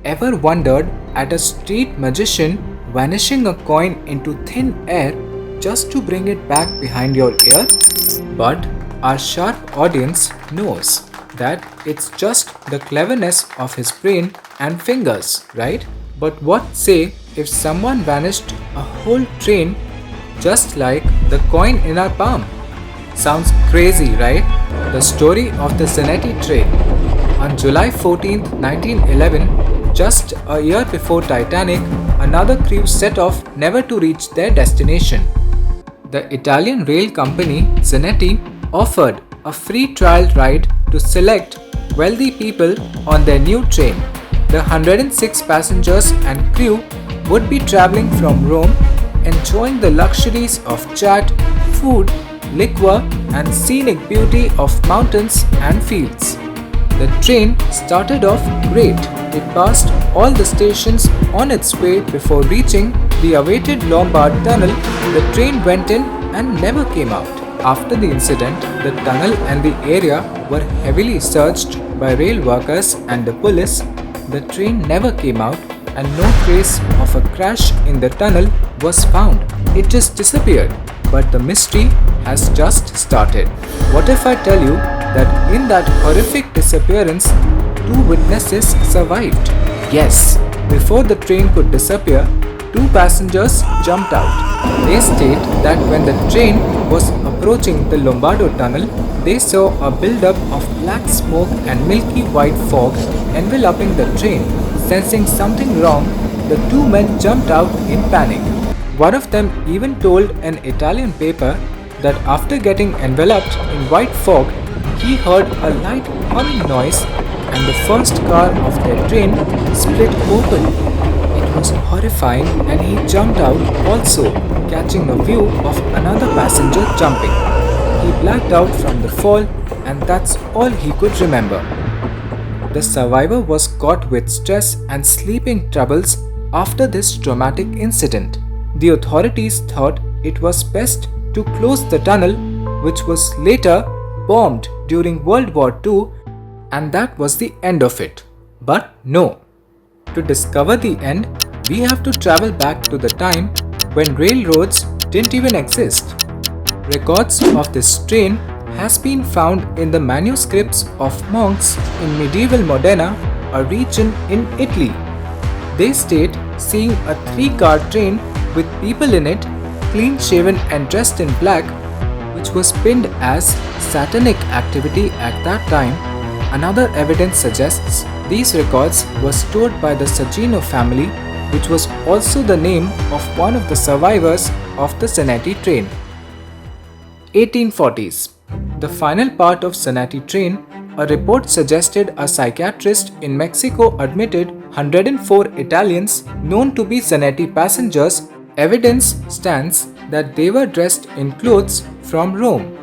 Ever wondered at a street magician vanishing a coin into thin air just to bring it back behind your ear? But our sharp audience knows that it's just the cleverness of his brain and fingers, right? But what say if someone vanished a whole train just like the coin in our palm? Sounds crazy, right? The story of the Zanetti train. On July 14, 1911, just a year before Titanic, another crew set off never to reach their destination. The Italian rail company Zanetti offered a free trial ride to select wealthy people on their new train. The 106 passengers and crew would be traveling from Rome, enjoying the luxuries of chat, food, liquor, and scenic beauty of mountains and fields. The train started off great. It passed all the stations on its way before reaching the awaited Lombard Tunnel. The train went in and never came out. After the incident, the tunnel and the area were heavily searched by rail workers and the police. The train never came out and no trace of a crash in the tunnel was found. It just disappeared. But the mystery has just started. What if I tell you that in that horrific disappearance, two witnesses survived? Yes, before the train could disappear, two passengers jumped out. They state that when the train was approaching the Lombardo tunnel, they saw a buildup of black smoke and milky white fog enveloping the train. Sensing something wrong, the two men jumped out in panic. One of them even told an Italian paper that after getting enveloped in white fog, he heard a light humming noise and the first car of their train split open. It was horrifying and he jumped out also, catching a view of another passenger jumping. He blacked out from the fall and that's all he could remember. The survivor was caught with stress and sleeping troubles after this traumatic incident. The authorities thought it was best to close the tunnel, which was later bombed during World War II, and that was the end of it. But no. To discover the end, we have to travel back to the time when railroads didn't even exist. Records of this train has been found in the manuscripts of monks in medieval Modena, a region in Italy. They state seeing a three-car train with people in it, clean-shaven and dressed in black, which was pinned as satanic activity at that time. Another evidence suggests these records were stored by the Sagino family, which was also the name of one of the survivors of the Zanetti train. 1840s. The final part of Zanetti train, a report suggested a psychiatrist in Mexico admitted 104 Italians known to be Zanetti passengers. Evidence stands that they were dressed in clothes from Rome.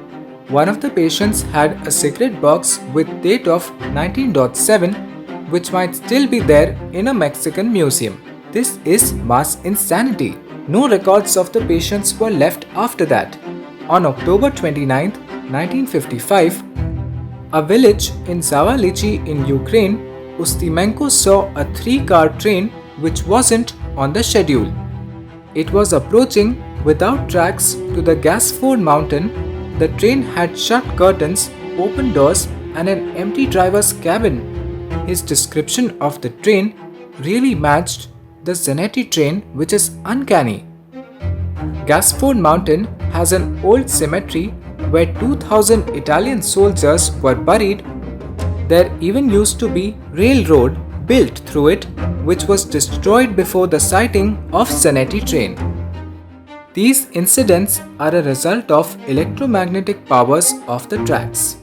One of the patients had a cigarette box with date of 1907, which might still be there in a Mexican museum. This is mass insanity. No records of the patients were left after that. On October 29, 1955, a village in Zavalichi in Ukraine, Ustimenko saw a three-car train which wasn't on the schedule. It was approaching without tracks to the Gasford mountain. The train had shut curtains, open doors, and an empty driver's cabin. His description of the train really matched the Zanetti train, which is uncanny. Gasford Mountain has an old cemetery where 2,000 Italian soldiers were buried. There even used to be railroad built through it, which was destroyed before the sighting of Zanetti train. These incidents are a result of electromagnetic powers of the tracks.